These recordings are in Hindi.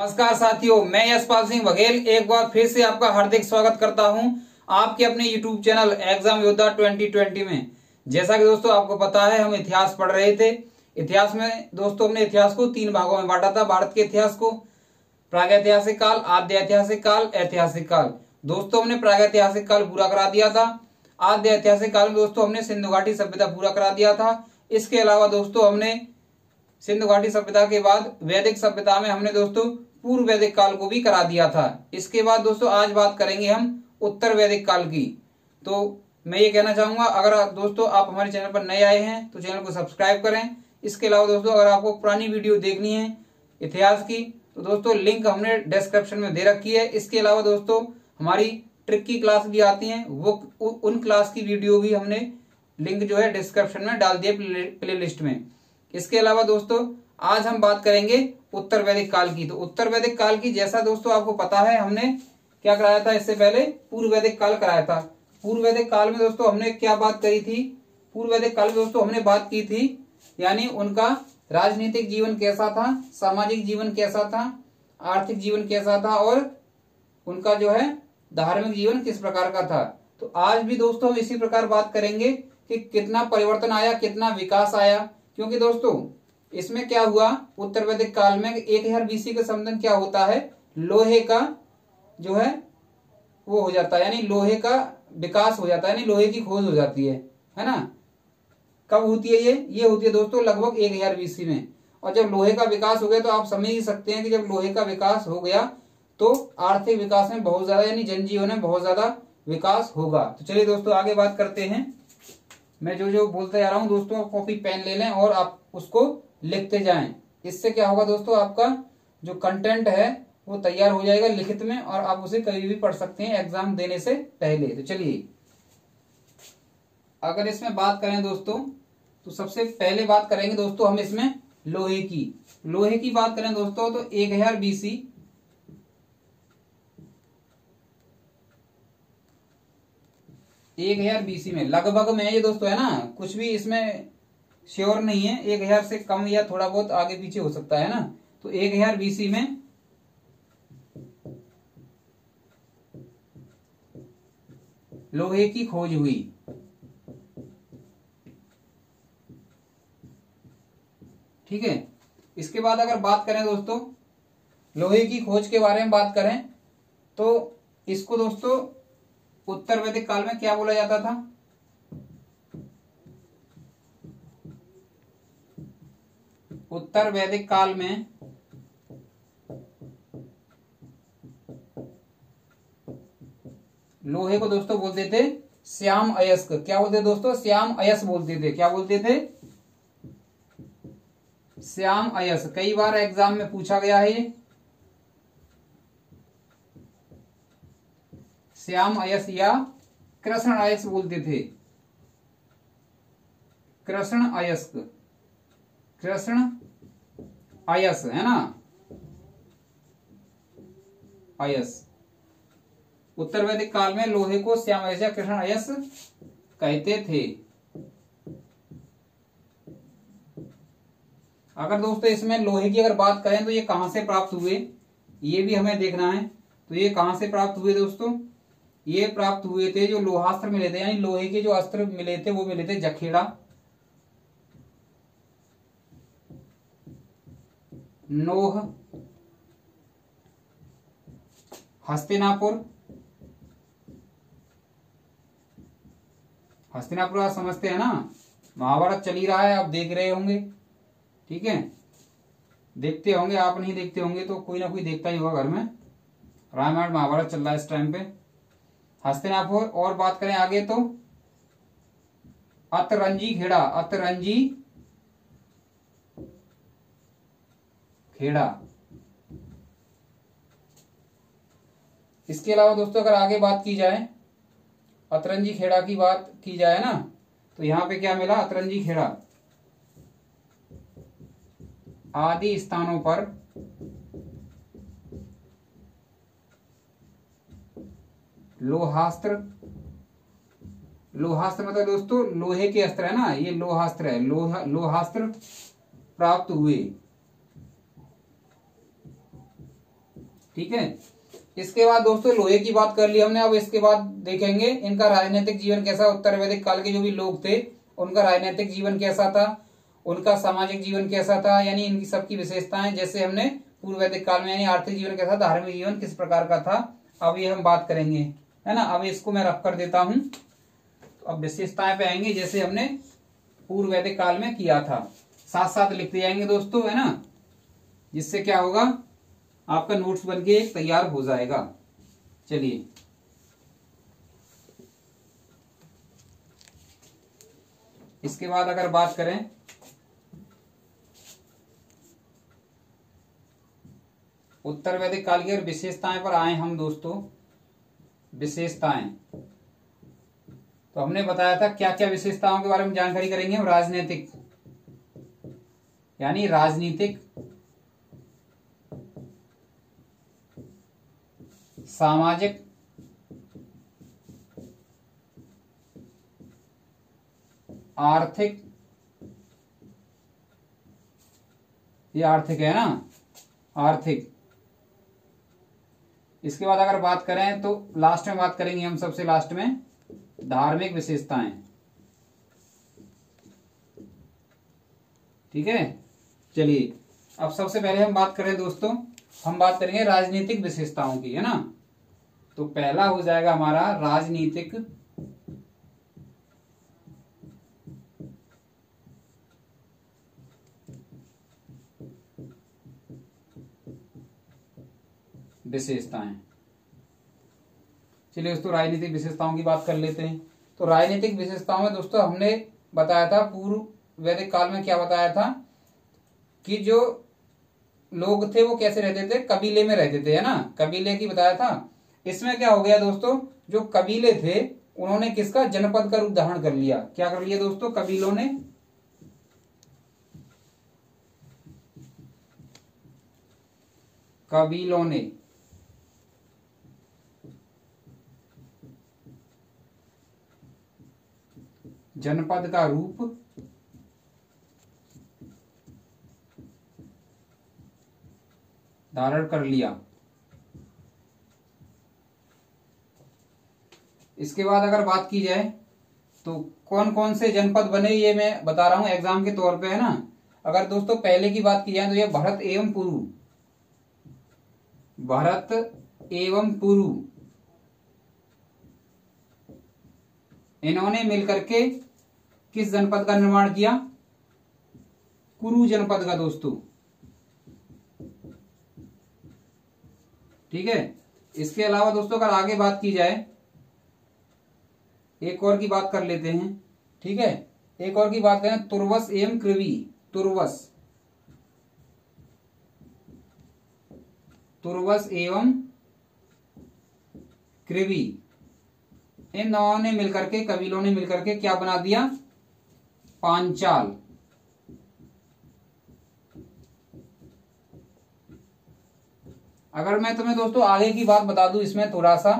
नमस्कार साथियों, मैं यशपाल सिंह बघेल एक बार फिर से आपका हार्दिक स्वागत करता हूं आपके अपने YouTube चैनल एग्जाम योद्धा 2020 में। जैसा कि दोस्तों आपको पता है, हम इतिहास पढ़ रहे थे। इतिहास में दोस्तों हमने इतिहास को 3 भागों में बांटा था। भारत के इतिहास को प्रागैतिहासिक काल, आद्य ऐतिहासिक काल, ऐतिहासिक काल। दोस्तों हमने प्रागैतिहासिक काल पूरा करा दिया था। आद्य ऐतिहासिक काल में दोस्तों हमने सिंधु घाटी सभ्यता पूरा करा दिया था। इसके अलावा दोस्तों हमने सिंधु घाटी सभ्यता के बाद वैदिक सभ्यता में हमने दोस्तों पूर्व वैदिक काल को भी करा दिया था। इसके बाद दोस्तों आज बात करेंगे हम उत्तर वैदिक काल की। तो मैं ये कहना चाहूंगा, अगर दोस्तों आप हमारे चैनल पर नए आए हैं तो चैनल को सब्सक्राइब करें। इसके अलावा दोस्तों अगर आपको पुरानी वीडियो देखनी है इतिहास की तो दोस्तों लिंक हमने डिस्क्रिप्शन में दे रखी है। इसके अलावा दोस्तों हमारी ट्रिक की क्लास भी आती है, वो उन क्लास की वीडियो भी हमने लिंक जो है डिस्क्रिप्शन में डाल दिया प्ले लिस्ट में। इसके अलावा दोस्तों आज हम बात करेंगे उत्तर वैदिक काल की। तो उत्तर वैदिक काल की, जैसा दोस्तों आपको पता है, हमने क्या कराया था इससे पहले, पूर्व वैदिक काल कराया था। पूर्व वैदिक काल में दोस्तों हमने क्या बात करी थी? पूर्व वैदिक काल में दोस्तों हमने बात की थी यानी उनका राजनीतिक जीवन कैसा था, सामाजिक जीवन कैसा था, आर्थिक जीवन कैसा था और उनका जो है धार्मिक जीवन किस प्रकार का था। तो आज भी दोस्तों हम इसी प्रकार बात करेंगे कि कितना परिवर्तन आया, कितना विकास आया। क्योंकि दोस्तों इसमें क्या हुआ, उत्तर वैदिक काल में 1000 बीसी के संबंध क्या होता है, लोहे का जो है वो हो जाता है, यानी लोहे का विकास हो जाता है, यानी लोहे की खोज हो जाती है ना। कब होती है ये होती है दोस्तों लगभग 1000 बीसी में। और जब लोहे का विकास हो गया तो आप समझ ही सकते हैं कि जब लोहे का विकास हो गया तो आर्थिक विकास में बहुत ज्यादा, यानी जनजीवन में बहुत ज्यादा विकास होगा। तो चलिए दोस्तों आगे बात करते हैं। मैं जो जो बोलते जा रहा हूं दोस्तों, आप कॉपी पेन ले लें और आप उसको लिखते जाएं। इससे क्या होगा दोस्तों, आपका जो कंटेंट है वो तैयार हो जाएगा लिखित में और आप उसे कभी भी पढ़ सकते हैं एग्जाम देने से पहले। तो चलिए अगर इसमें बात करें दोस्तों तो सबसे पहले बात करेंगे दोस्तों हम इसमें लोहे की बात करें दोस्तों तो 1000 बीसी 1000 बीसी में लगभग में ये दोस्तों है ना, कुछ भी इसमें श्योर नहीं है, 1000 से कम या थोड़ा बहुत आगे पीछे हो सकता है ना। तो 1000 बीसी में लोहे की खोज हुई। ठीक है, इसके बाद अगर बात करें दोस्तों लोहे की खोज के बारे में बात करें तो इसको दोस्तों उत्तर वैदिक काल में क्या बोला जाता था? उत्तर वैदिक काल में लोहे को दोस्तों बोलते थे श्याम अयस्क। क्या बोलते दोस्तों? श्याम अयस्क बोलते थे। क्या बोलते थे? श्याम अयस्क। कई बार एग्जाम में पूछा गया है ये, श्याम अयस्क या कृष्ण अयस्क बोलते थे। कृष्ण अयस्क, कृष्ण अयस्क है ना, अयस्क। उत्तर वैदिक काल में लोहे को श्याम अयस्क या कृष्ण अयस्क कहते थे। अगर दोस्तों इसमें लोहे की अगर बात करें तो ये कहां से प्राप्त हुए ये भी हमें देखना है। तो ये कहां से प्राप्त हुए दोस्तों? ये प्राप्त हुए थे जो लोहास्त्र मिले थे, यानी लोहे के जो अस्त्र मिले थे वो मिले थे जखेड़ा, नोह, हस्तिनापुर। हस्तिनापुर आप समझते हैं ना, महाभारत चल ही रहा है, आप देख रहे होंगे। ठीक है, देखते होंगे, आप नहीं देखते होंगे तो कोई ना कोई देखता ही होगा घर में। रामायण महाभारत चल रहा है इस टाइम पे। हस्तिनापुर। और बात करें आगे तो अतरंजी खेड़ा, अतरंजी खेड़ा। इसके अलावा दोस्तों अगर आगे बात की जाए, अतरंजी खेड़ा की बात की जाए ना, तो यहां पे क्या मिला? अतरंजी खेड़ा आदि स्थानों पर लोहास्त्र, लोहास्त्र मतलब दोस्तों लोहे के अस्त्र है ना, ये लोहास्त्र है, लोहास्त्र प्राप्त हुए। ठीक है। इसके बाद दोस्तों लोहे की बात कर ली हमने। अब इसके बाद देखेंगे इनका राजनीतिक जीवन कैसा, उत्तर वैदिक काल के जो भी लोग थे उनका राजनीतिक जीवन कैसा था, उनका सामाजिक जीवन कैसा था, यानी इनकी सबकी विशेषताएं। जैसे हमने पूर्व वैदिक काल में यानी आर्थिक जीवन कैसा, धार्मिक जीवन किस प्रकार का था, अब ये हम बात करेंगे, है ना। अब इसको मैं रख कर देता हूं। तो अब विशेषताएं पे आएंगे जैसे हमने पूर्व वैदिक काल में किया था, साथ साथ लिखते जाएंगे दोस्तों, है ना। जिससे क्या होगा, आपका नोट्स बनके तैयार हो जाएगा। चलिए इसके बाद अगर बात करें उत्तर वैदिक काल की अगर विशेषताएं पर आए हम दोस्तों, विशेषताएं तो हमने बताया था क्या क्या विशेषताओं के बारे में जानकारी करेंगे हम। राजनीतिक यानी राजनीतिक, सामाजिक, आर्थिक, ये आर्थिक है ना, आर्थिक। इसके बाद अगर बात करें तो लास्ट में बात करेंगे हम, सबसे लास्ट में धार्मिक विशेषताएं। ठीक है। चलिए अब सबसे पहले हम बात करें दोस्तों, हम बात करेंगे राजनीतिक विशेषताओं की, है ना। तो पहला हो जाएगा हमारा राजनीतिक विशेषताएं। चलिए दोस्तों राजनीतिक विशेषताओं की बात कर लेते हैं। तो राजनीतिक विशेषताओं में दोस्तों हमने बताया था पूर्व वैदिक काल में, क्या बताया था कि जो लोग थे वो कैसे रहते थे, कबीले में रहते थे, है ना, कबीले की बताया था। इसमें क्या हो गया दोस्तों, जो कबीले थे उन्होंने किसका, जनपद का रूप धारण कर लिया। क्या कर लिया दोस्तों, कबीलों ने जनपद का रूप धारण कर लिया। इसके बाद अगर बात की जाए तो कौन कौन से जनपद बने, ये मैं बता रहा हूं एग्जाम के तौर पे, है ना। अगर दोस्तों पहले की बात की जाए तो ये भरत एवं पुरु, भरत एवं पुरु इन्होंने मिलकर के किस जनपद का निर्माण किया, कुरु जनपद का दोस्तों। ठीक है। इसके अलावा दोस्तों अगर आगे बात की जाए, एक और की बात कर लेते हैं। ठीक है, एक और की बात करें, तुर्वस एवं कृवि, तुर्वस एवं कृवि इन दोनों ने मिलकर के, कबीलों ने मिलकर के क्या बना दिया, पांचाल। अगर मैं तुम्हें दोस्तों आगे की बात बता दूं इसमें थोड़ा सा,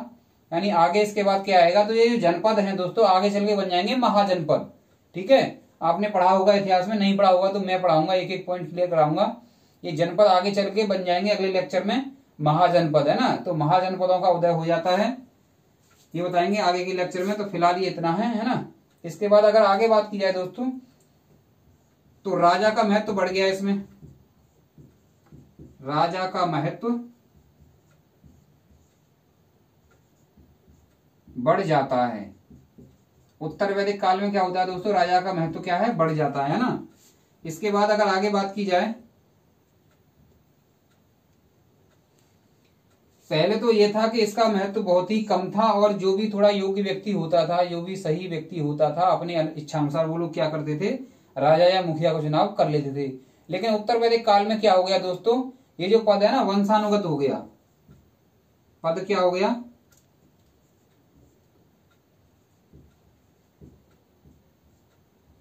यानी आगे इसके बाद क्या आएगा, तो ये जो जनपद हैं दोस्तों आगे चल के बन जाएंगे महाजनपद। ठीक है, आपने पढ़ा होगा इतिहास में, नहीं पढ़ा होगा तो मैं पढ़ाऊंगा, एक एक पॉइंट क्लियर कराऊंगा। ये जनपद आगे चल के बन जाएंगे अगले लेक्चर में महाजनपद, है ना। तो महाजनपदों का उदय हो जाता है, ये बताएंगे आगे के लेक्चर में। तो फिलहाल ये इतना है ना। इसके बाद अगर आगे बात की जाए दोस्तों तो राजा का महत्व बढ़ गया इसमें, राजा का महत्व बढ़ जाता है। उत्तर वैदिक काल में क्या होता है दोस्तों, राजा का महत्व क्या है, बढ़ जाता है ना। इसके बाद अगर आगे बात की जाए, पहले तो ये था कि इसका महत्व बहुत ही कम था और जो भी थोड़ा योग्य व्यक्ति होता था, जो भी सही व्यक्ति होता था, अपने इच्छा अनुसार वो लोग क्या करते थे, राजा या मुखिया का चुनाव कर लेते थे। लेकिन उत्तर वैदिक काल में क्या हो गया दोस्तों, ये जो पद है ना वंशानुगत हो गया। पद क्या हो गया,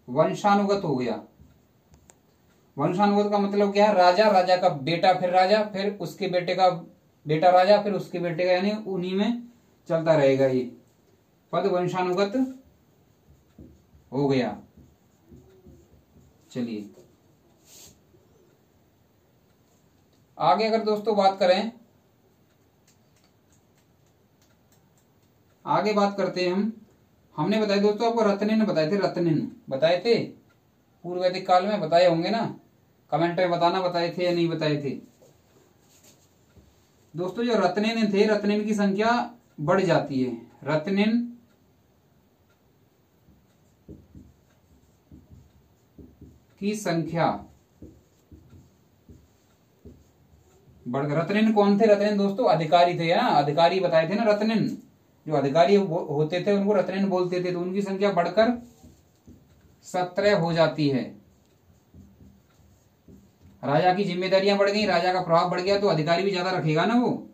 वंशानुगत हो गया। वंशानुगत का मतलब क्या है, राजा, राजा का बेटा, फिर राजा, फिर उसके बेटे का बेटा राजा, फिर उसके बेटे का, यानी उन्हीं में चलता रहेगा। ये पद वंशानुगत हो गया। चलिए आगे अगर दोस्तों बात करें आगे बात करते हैं हमने बताया दोस्तों आपको रत्निन बताए थे, रत्निन बताए थे पूर्व वैदिक काल में, बताए होंगे ना, कमेंट में बताना बताए थे या नहीं बताए थे। दोस्तों जो रत्निन थे, रत्निन की संख्या बढ़ जाती है, रत्निन की संख्या बढ़कर, रत्निन कौन थे? रत्निन दोस्तों अधिकारी थे ना, अधिकारी बताए थे ना रत्निन, जो अधिकारी होते थे उनको रत्निन बोलते थे। तो उनकी संख्या बढ़कर 17 हो जाती है। राजा की जिम्मेदारियां बढ़ गई, राजा का प्रभाव बढ़ गया, तो अधिकारी भी ज्यादा रखेगा ना वो।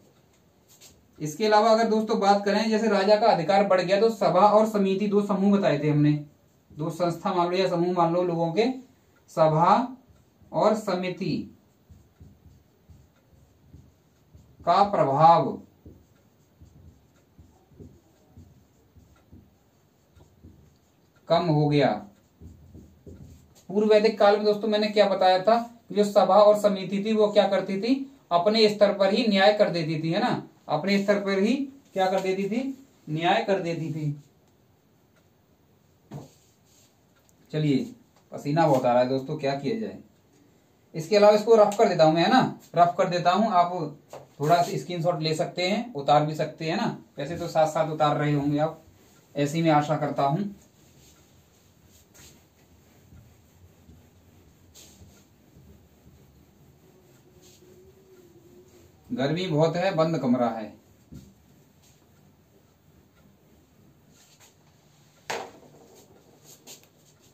इसके अलावा अगर दोस्तों बात करें, जैसे राजा का अधिकार बढ़ गया तो सभा और समिति, दो समूह बताए थे हमने, दो संस्था मान लो या समूह मान लो लोगों के, सभा और समिति का प्रभाव कम हो गया। पूर्व वैदिक काल में दोस्तों मैंने क्या बताया था, जो सभा और समिति थी वो क्या करती थी, अपने स्तर पर ही न्याय कर देती थी, है ना, अपने स्तर पर ही क्या कर देती थी, न्याय कर देती थी। चलिए पसीना बहुत आ रहा है दोस्तों, क्या किया जाए। इसके अलावा इसको रफ कर देता हूं मैं, है ना, रफ कर देता हूं, आप थोड़ा स्क्रीनशॉट ले सकते हैं, उतार भी सकते हैं ना, वैसे तो साथ साथ उतार रहे होंगे आप, ऐसी मैं आशा करता हूं। गर्मी बहुत है, बंद कमरा है।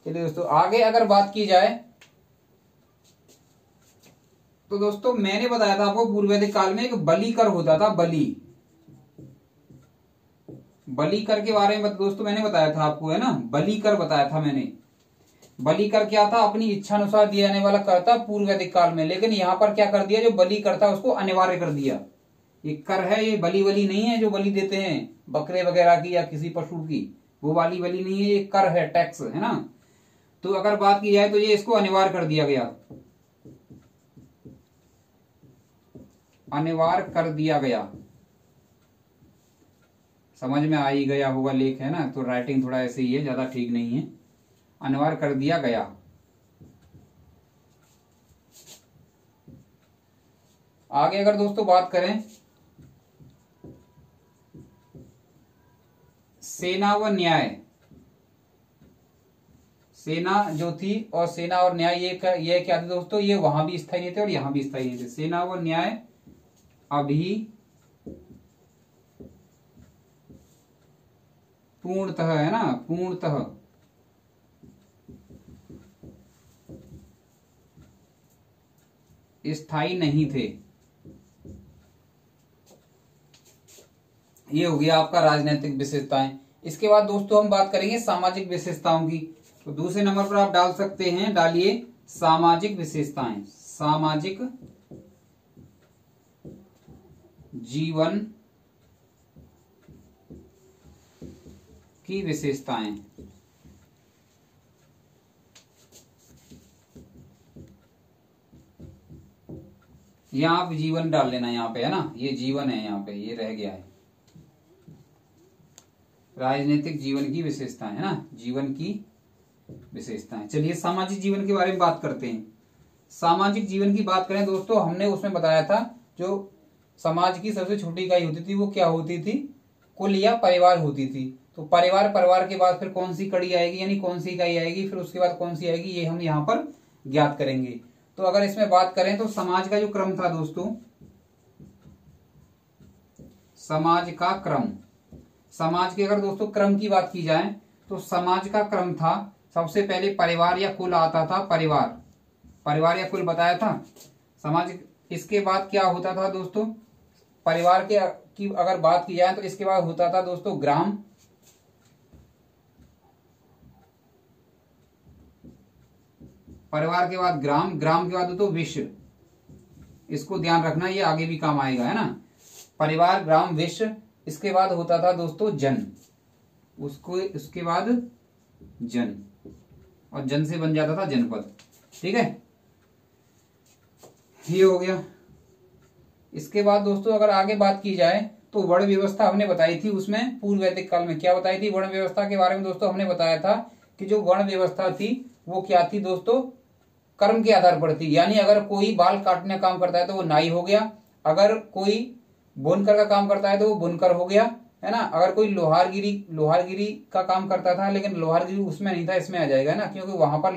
चलिए दोस्तों आगे अगर बात की जाए तो दोस्तों मैंने बताया था आपको पूर्व वैदिक काल में एक बलि कर होता था, बलि कर के बारे में दोस्तों मैंने बताया था आपको, है ना, बलि कर बताया था मैंने। बलि कर क्या था, अपनी इच्छा अनुसार दिया जाने वाला कर था पूर्व वैदिक काल में, लेकिन यहां पर क्या कर दिया, जो बलि कर था उसको अनिवार्य कर दिया। ये कर है, ये बलि वली नहीं है जो बलि देते हैं बकरे वगैरह की या किसी पशु की, वो वाली बलि नहीं है, ये कर है, टैक्स है ना। तो अगर बात की जाए तो ये इसको अनिवार्य कर दिया गया, अनिवार्य कर दिया गया। समझ में आ ही गया होगा, लेख है ना, तो राइटिंग थोड़ा ऐसे ही है, ज्यादा ठीक नहीं है, अनिवार्य कर दिया गया। आगे अगर दोस्तों बात करें सेना व न्याय, सेना जो थी और सेना और न्याय ये क्या थे दोस्तों, ये वहां भी स्थायी नहीं थे और यहां भी स्थायी नहीं थे। सेना व न्याय अभी पूर्णतः, है ना, पूर्णतः स्थायी नहीं थे। ये हो गया आपका राजनीतिक विशेषताएं। इसके बाद दोस्तों हम बात करेंगे सामाजिक विशेषताओं की। तो दूसरे नंबर पर आप डाल सकते हैं, डालिए सामाजिक विशेषताएं, सामाजिक जीवन की विशेषताएं। यहां आप जीवन डाल लेना, यहां पे है ना, ये जीवन है, यहां पे ये रह गया है, राजनीतिक जीवन की विशेषताएं, है ना, जीवन की विशेषताएं। चलिए सामाजिक जीवन के बारे में बात करते हैं। सामाजिक जीवन की बात करें दोस्तों, हमने उसमें बताया था जो समाज की सबसे छोटी इकाई होती थी वो क्या होती थी, कुल या परिवार होती थी। तो परिवार के बाद फिर कौन सी कड़ी आएगी, यानी कौन सी इकाई आएगी, फिर उसके बाद कौन सी आएगी, ये हम यहाँ पर ज्ञात करेंगे। तो अगर इसमें बात करें तो समाज का जो क्रम था दोस्तों, समाज का क्रम, समाज के अगर दोस्तों क्रम की बात की जाए तो समाज का क्रम था, सबसे पहले परिवार या कुल आता था, परिवार या कुल बताया था समाज। इसके बाद क्या होता था दोस्तों, परिवार के की अगर बात की जाए तो इसके बाद होता था दोस्तों ग्राम, परिवार के बाद ग्राम, ग्राम के बाद तो विश्व, इसको ध्यान रखना, ये आगे भी काम आएगा, है ना, परिवार, ग्राम, विश्व। इसके बाद होता था दोस्तों जन, उसके बाद जन, और जन से बन जाता था जनपद। ठीक है, ये हो गया। इसके बाद दोस्तों अगर आगे बात की जाए तो वर्ण व्यवस्था हमने बताई थी, उसमें पूर्व वैदिक काल में क्या बताई थी वर्ण व्यवस्था के बारे में दोस्तों, हमने बताया था कि जो वर्ण व्यवस्था थी वो क्या थी दोस्तों, कर्म के आधार पर थी। यानी अगर कोई बाल काटने का काम करता है तो वो नाई हो गया, अगर कोई बुनकर का काम करता है तो वो बुनकर हो गया, है ना। अगर कोई लोहारगिरी का काम करता था, लेकिन लोहारगिरी उसमें नहीं था, इसमें आ जाएगा ना, क्योंकि वहां पर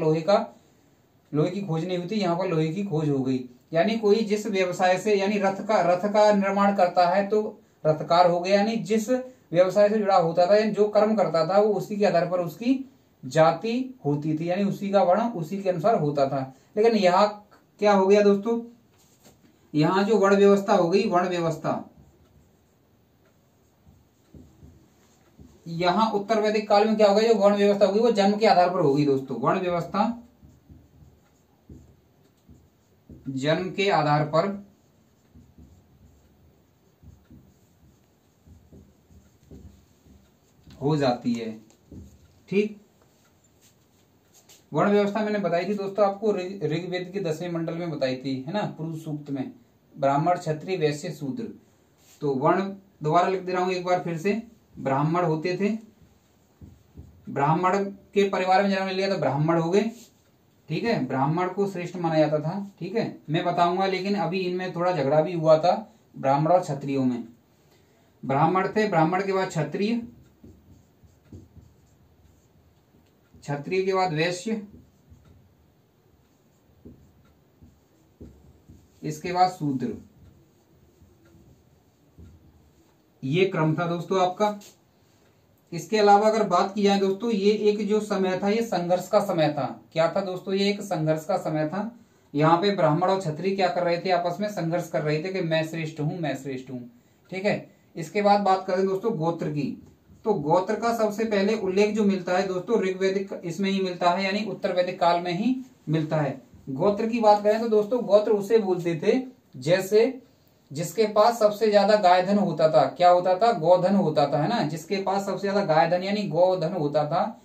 लोहे की खोज नहीं हुई थी, यहाँ पर लोहे की खोज हो गई। यानी कोई जिस व्यवसाय से, यानी रथ का निर्माण करता है तो रथकार हो गया। यानी जिस व्यवसाय से जुड़ा होता था, यानी जो कर्म करता था, वो उसी के आधार पर उसकी जाति होती थी, यानी उसी का वर्ण उसी के अनुसार होता था। लेकिन यहाँ क्या हो गया दोस्तों, यहाँ जो वर्ण व्यवस्था हो गई, वर्ण व्यवस्था यहाँ उत्तर वैदिक काल में क्या हो गया, जो वर्ण व्यवस्था होगी वो जन्म के आधार पर होगी दोस्तों। वर्ण व्यवस्था जन्म के आधार पर हो जाती है। ठीक, वर्ण व्यवस्था मैंने बताई थी दोस्तों आपको ऋग्वेद के 10वें मंडल में बताई थी, है ना, पुरुष सूक्त में, ब्राह्मण क्षत्रिय वैश्य शूद्र। तो वर्ण दोबारा लिख दे रहा हूं एक बार फिर से। ब्राह्मण होते थे, ब्राह्मण के परिवार में जन्म लिया तो ब्राह्मण हो गए। ठीक है, ब्राह्मण को श्रेष्ठ माना जाता था। ठीक है, मैं बताऊंगा, लेकिन अभी इनमें थोड़ा झगड़ा भी हुआ था ब्राह्मण और क्षत्रियों में। ब्राह्मण थे, ब्राह्मण के बाद क्षत्रिय, क्षत्रिय के बाद वैश्य, इसके बाद शूद्र। ये क्रम था दोस्तों आपका। इसके अलावा अगर बात की जाए दोस्तों, ये एक जो समय था ये संघर्ष का समय था। क्या था दोस्तों, ये एक संघर्ष का समय था। यहाँ पे ब्राह्मण और क्षत्रिय क्या कर रहे थे, आपस में संघर्ष कर रहे थे कि मैं श्रेष्ठ हूं, मैं श्रेष्ठ हूं। ठीक है, इसके बाद बात करें दोस्तों गोत्र की, तो गोत्र का सबसे पहले उल्लेख जो मिलता है दोस्तों ऋग्वेदिक इसमें ही मिलता है, यानी उत्तर वैदिक काल में ही मिलता है। गोत्र की बात करें तो दोस्तों गोत्र उसे बोलते थे जैसे जिसके पास सबसे ज्यादा गाय धन होता था। क्या होता था, गोधन होता था, है ना। जिसके पास सबसे ज्यादा गाय धन यानी गोधन होता था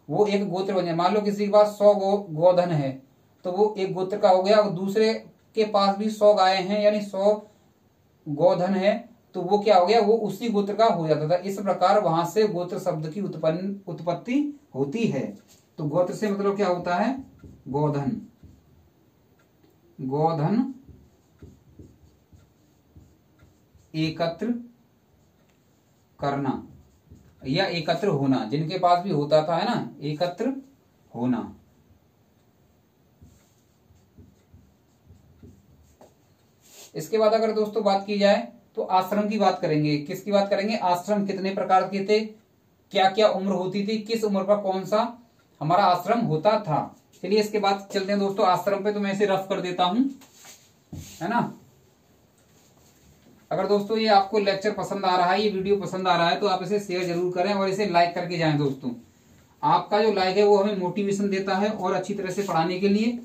वो एक गोत्र बन जाए। मान लो किसी के पास 100 गोधन है तो वो एक गोत्र का हो गया, और दूसरे के पास भी 100 गाय हैं यानी 100 गोधन है तो वो क्या हो गया, वो उसी गोत्र का हो जाता था। इस प्रकार वहां से गोत्र शब्द की उत्पत्ति होती है। तो गोत्र से मतलब क्या होता है, गोधन, गोधन एकत्र करना या एकत्र होना, जिनके पास भी होता था, है ना, एकत्र होना। इसके बाद अगर दोस्तों बात की जाए तो आश्रम की बात करेंगे। किसकी बात करेंगे, आश्रम कितने प्रकार के थे, क्या क्या उम्र होती थी, किस उम्र पर कौन सा हमारा आश्रम होता था। चलिए इसके बाद चलते हैं दोस्तों आश्रम पे। तो मैं इसे रफ कर देता हूं, है ना। अगर दोस्तों ये आपको लेक्चर पसंद आ रहा है, ये वीडियो पसंद आ रहा है, तो आप इसे शेयर जरूर करें और इसे लाइक करके जाएं दोस्तों। आपका जो लाइक है वो हमें मोटिवेशन देता है और अच्छी तरह से पढ़ाने के लिए।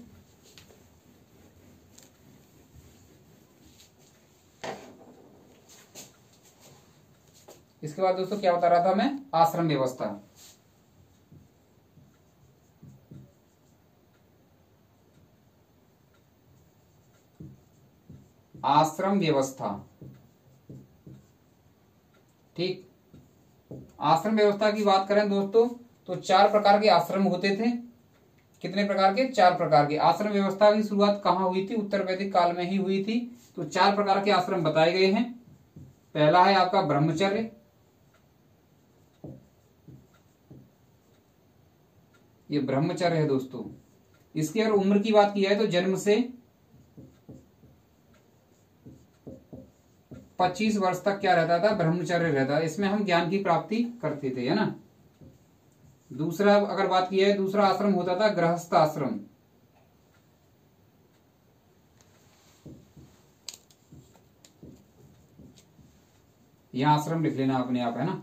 इसके बाद दोस्तों क्या बता रहा था मैं, आश्रम व्यवस्था। आश्रम व्यवस्था, ठीक। आश्रम व्यवस्था की बात करें दोस्तों तो 4 प्रकार के आश्रम होते थे। कितने प्रकार के, 4 प्रकार के। आश्रम व्यवस्था की शुरुआत कहां हुई थी, उत्तर वैदिक काल में ही हुई थी। तो 4 प्रकार के आश्रम बताए गए हैं। पहला है आपका ब्रह्मचर्य, ये ब्रह्मचर्य है दोस्तों। इसकी अगर उम्र की बात की जाए तो जन्म से 25 वर्ष तक क्या रहता था, ब्रह्मचर्य रहता। इसमें हम ज्ञान की प्राप्ति करते थे, है ना। दूसरा अगर बात की जाए, दूसरा आश्रम होता था गृहस्थ आश्रम। यहां आश्रम लिख लेना अपने आप, है ना,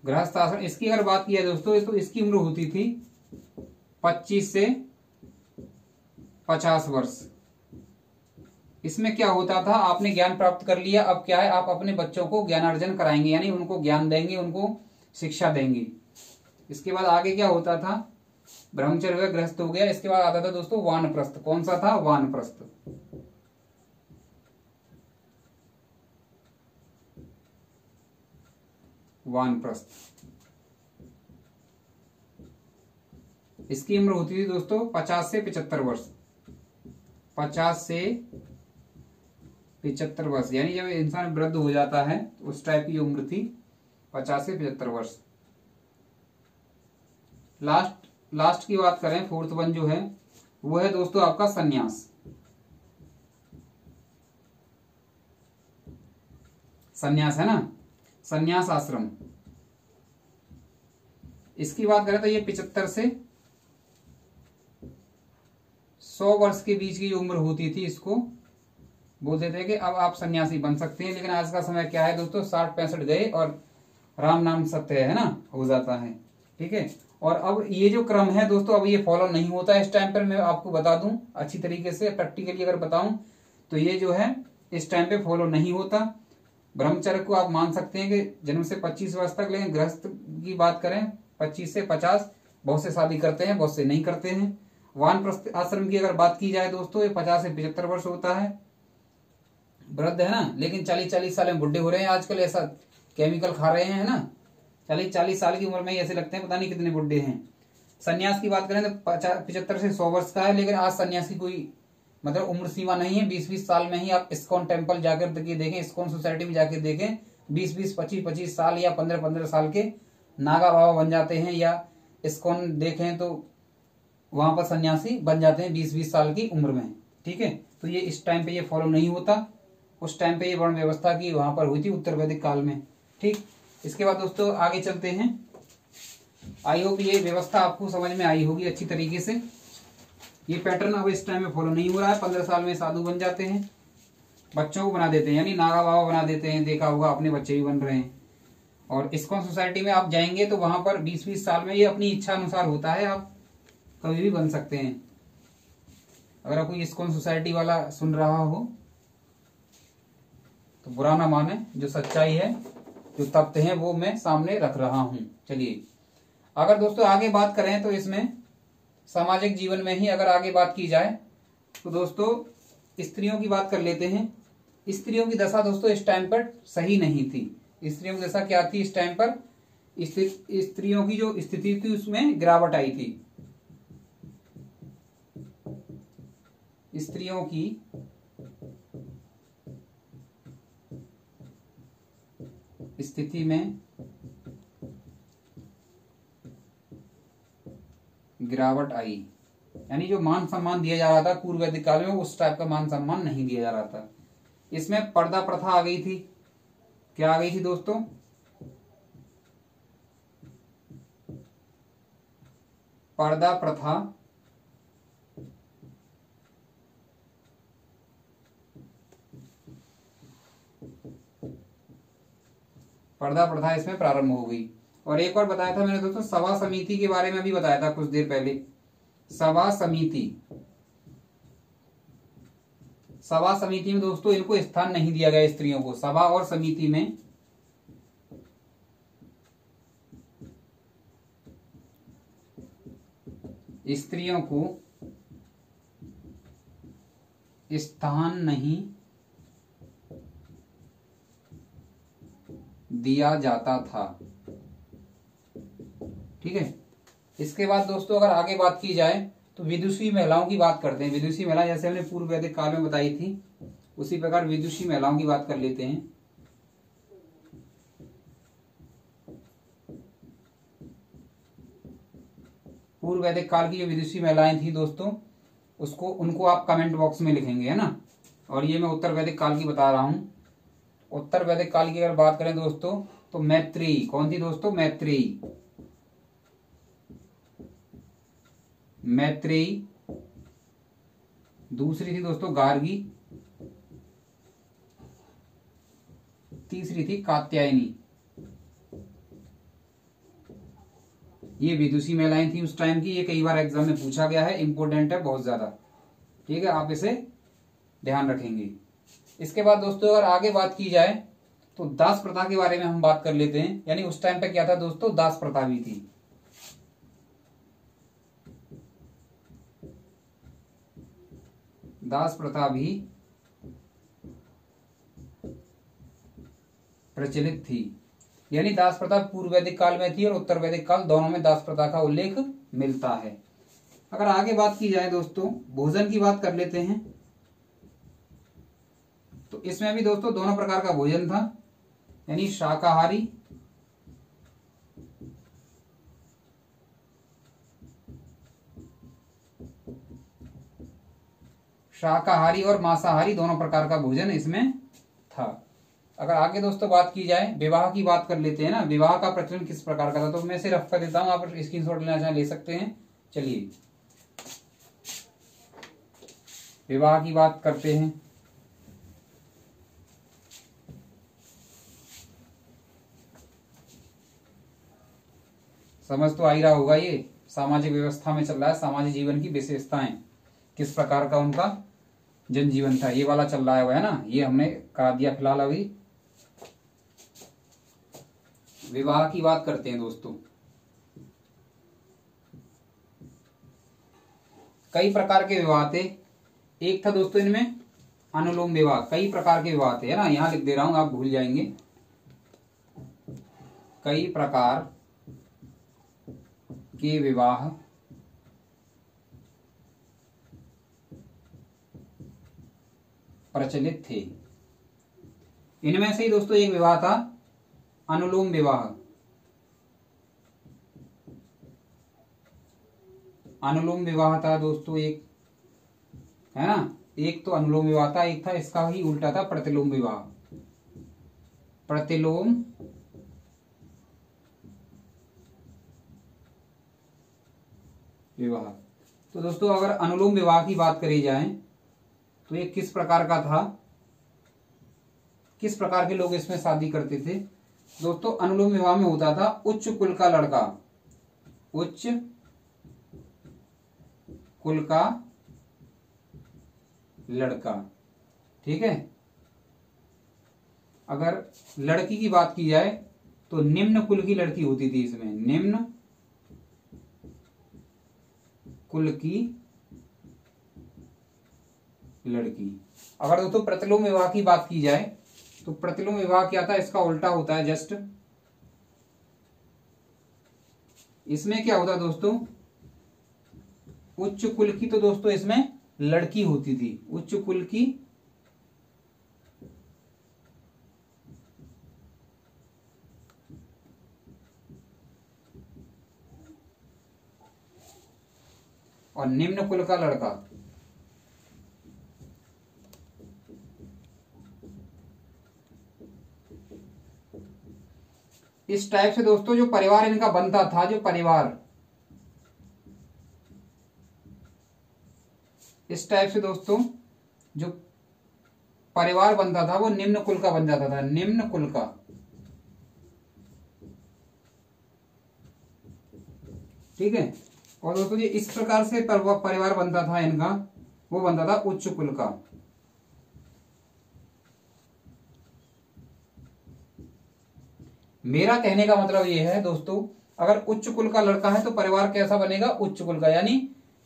गृहस्थ आश्रम। इसकी अगर बात की जाए दोस्तों तो इसकी उम्र होती थी 25 से 50 वर्ष। इसमें क्या होता था, आपने ज्ञान प्राप्त कर लिया, अब क्या है, आप अपने बच्चों को ज्ञानार्जन कराएंगे, यानी उनको ज्ञान देंगे, उनको शिक्षा देंगे। इसके बाद आगे क्या होता था, ब्रह्मचर्य हो गया, गृहस्थ हो गया। इसके बाद आता था दोस्तों वानप्रस्थ। कौन सा था, वानप्रस्थ। वानप्रस्थ। इसकी उम्र होती थी दोस्तों 50 से 75 वर्ष। 50 से 75 वर्ष, यानी जब इंसान वृद्ध हो जाता है तो उस टाइप की उम्र थी 50 से 75 वर्ष। लास्ट की बात करें, फोर्थ वन जो है वो है दोस्तों आपका सन्यास। सन्यास है ना, सन्यास आश्रम। इसकी बात करें तो ये 75 से 100 वर्ष के बीच की जो उम्र होती थी इसको बोलते थे कि अब आप सन्यासी बन सकते हैं। लेकिन आज का समय क्या है दोस्तों, 60-65 गए और राम नाम सत्य है ना, हो जाता है। ठीक है, और अब ये जो क्रम है दोस्तों अब ये फॉलो नहीं होता है इस टाइम पर। मैं आपको बता दूं अच्छी तरीके से, प्रैक्टिकली अगर बताऊं तो ये जो है इस टाइम पे फॉलो नहीं होता। ब्रह्मचर्य को आप मान सकते हैं कि जन्म से 25 वर्ष तक, लेकिन गृहस्थ की बात करें 25 से 50, बहुत से शादी करते हैं, बहुत से नहीं करते हैं। वानप्रस्थ आश्रम की अगर बात की जाए दोस्तों, ये 50 से 75 वर्ष होता है, वृद्ध है ना, लेकिन 40-40 साल में बुढ़े हो रहे हैं आजकल। ऐसा केमिकल खा रहे हैं ना, 40-40 साल की उम्र में ही ऐसे लगते हैं पता नहीं कितने बुढ़े हैं। सन्यास की बात करें तो 75 से 100 वर्ष का है, लेकिन आज सन्यास की कोई मतलब उम्र सीमा नहीं है। 20-20 साल में ही आप इस्कॉन टेम्पल जाकर देखें, इस्कॉन सोसाइटी में जाकर देखें, 20-20, 25-25 साल या 15-15 साल के नागा बाबा बन जाते हैं, या इस्कॉन देखें तो वहां पर सन्यासी बन जाते हैं 20-20 साल की उम्र में। ठीक है, तो ये इस टाइम पे ये फॉलो नहीं होता। उस टाइम पे ये वर्ण व्यवस्था की वहां पर हुई थी उत्तर वैदिक काल में। ठीक, इसके बाद दोस्तों आगे चलते हैं। आई होप ये व्यवस्था आपको समझ में आई होगी अच्छी तरीके से। ये पैटर्न अब इस टाइम में फॉलो नहीं हो रहा है। 15 साल में साधु बन जाते हैं, बच्चों को बना देते हैं, यानी नागा बाबा बना देते हैं, देखा होगा अपने बच्चे भी बन रहे हैं। और इस्कॉन सोसाइटी में आप जाएंगे तो वहां पर 20-20 साल में, ये अपनी इच्छा अनुसार होता है, आप कभी भी बन सकते हैं। अगर कोई इस्कॉन सोसाइटी वाला सुन रहा हो तो बुरा ना माने, जो सच्चाई है, जो तथ्य है वो मैं सामने रख रहा हूं। चलिए अगर दोस्तों आगे बात करें तो इसमें सामाजिक जीवन में ही अगर आगे बात की जाए तो दोस्तों स्त्रियों की बात कर लेते हैं। स्त्रियों की दशा दोस्तों इस टाइम पर सही नहीं थी। स्त्रियों की दशा क्या थी इस टाइम पर, स्त्रियों की जो स्थिति थी उसमें गिरावट आई थी। स्त्रियों की स्थिति में गिरावट आई, यानी जो मान सम्मान दिया जा रहा था पूर्व वैदिक काल में उस टाइप का मान सम्मान नहीं दिया जा रहा था। इसमें पर्दा प्रथा आ गई थी। क्या आ गई थी दोस्तों, पर्दा प्रथा। पर्दा प्रथा इसमें प्रारंभ हो गई। और एक और बताया था मैंने दोस्तों, सभा समिति के बारे में भी बताया था कुछ देर पहले। सभा समिति, सभा समिति में दोस्तों इनको स्थान नहीं दिया गया स्त्रियों को। सभा और समिति में स्त्रियों को स्थान नहीं दिया जाता था। ठीक है, इसके बाद दोस्तों अगर आगे बात की जाए तो विदुषी महिलाओं की बात करते हैं। विदुषी महिला जैसे हमने पूर्व वैदिक काल में बताई थी, उसी प्रकार विदुषी महिलाओं की बात कर लेते हैं। पूर्व वैदिक काल की जो विदुषी महिलाएं थी दोस्तों, उसको उनको आप कमेंट बॉक्स में लिखेंगे, है ना। और ये मैं उत्तर वैदिक काल की बता रहा हूं। उत्तर वैदिक काल की अगर बात करें दोस्तों तो मैत्रेयी, कौन थी दोस्तों, मैत्रेयी। मैत्रेयी, दूसरी थी दोस्तों गार्गी, तीसरी थी कात्यायनी। ये विदुषी महिलाएं थी उस टाइम की। ये कई बार एग्जाम में पूछा गया है, इंपोर्टेंट है बहुत ज्यादा। ठीक है, आप इसे ध्यान रखेंगे। इसके बाद दोस्तों अगर आगे बात की जाए तो दास प्रथा के बारे में हम बात कर लेते हैं। यानी उस टाइम पे क्या था दोस्तों, दास प्रथा भी थी। दास प्रथा भी प्रचलित थी। यानी दास प्रथा पूर्व वैदिक काल में थी और उत्तर वैदिक काल, दोनों में दास प्रथा का उल्लेख मिलता है। अगर आगे बात की जाए दोस्तों, भोजन की बात कर लेते हैं। तो इसमें भी दोस्तों दोनों प्रकार का भोजन था, यानी शाकाहारी और मांसाहारी दोनों प्रकार का भोजन इसमें था। अगर आगे दोस्तों बात की जाए, विवाह की बात कर लेते हैं ना, विवाह का प्रचलन किस प्रकार का था, तो मैं इसे रफ कर देता हूं, आप स्क्रीनशॉट लेना चाहें ले सकते हैं। चलिए विवाह की बात करते हैं। समझ तो आ ही रहा होगा, ये सामाजिक व्यवस्था में चल रहा है, सामाजिक जीवन की विशेषताएं, किस प्रकार का उनका जनजीवन था, ये वाला चल रहा है ना, ये हमने करा दिया फिलहाल। अभी विवाह की बात करते हैं दोस्तों। कई प्रकार के विवाह थे। एक था दोस्तों इनमें अनुलोम विवाह, कई प्रकार के विवाह थे, है ना, यहां लिख दे रहा हूं, आप भूल जाएंगे। कई प्रकार के विवाह प्रचलित थे। इनमें से ही दोस्तों एक विवाह था अनुलोम विवाह। अनुलोम विवाह था दोस्तों एक, है ना, एक तो अनुलोम विवाह था, एक था इसका ही उल्टा था प्रतिलोम विवाह। प्रतिलोम विवाह। तो दोस्तों अगर अनुलोम विवाह की बात करी जाए तो ये किस प्रकार का था, किस प्रकार के लोग इसमें शादी करते थे दोस्तों। अनुलोम विवाह में होता था उच्च कुल का लड़का, उच्च कुल का लड़का, ठीक है। अगर लड़की की बात की जाए तो निम्न कुल की लड़की होती थी इसमें, निम्न कुल की लड़की। अगर दोस्तों प्रतिलोम विवाह की बात की जाए तो प्रतिलोम विवाह क्या था, इसका उल्टा होता है जस्ट। इसमें क्या होता दोस्तों, उच्च कुल की तो दोस्तों इसमें लड़की होती थी, उच्च कुल की और निम्न कुल का लड़का। इस टाइप से दोस्तों जो परिवार इनका बनता था, जो परिवार इस टाइप से दोस्तों जो परिवार बनता था वो निम्न कुल का बन जाता था, निम्न कुल का। ठीक है। और दोस्तों ये इस प्रकार से परिवार बनता था इनका, वो बनता था उच्च कुल का। मेरा कहने का मतलब ये है दोस्तों, अगर उच्च कुल का लड़का है तो परिवार कैसा बनेगा, उच्च कुल का, यानी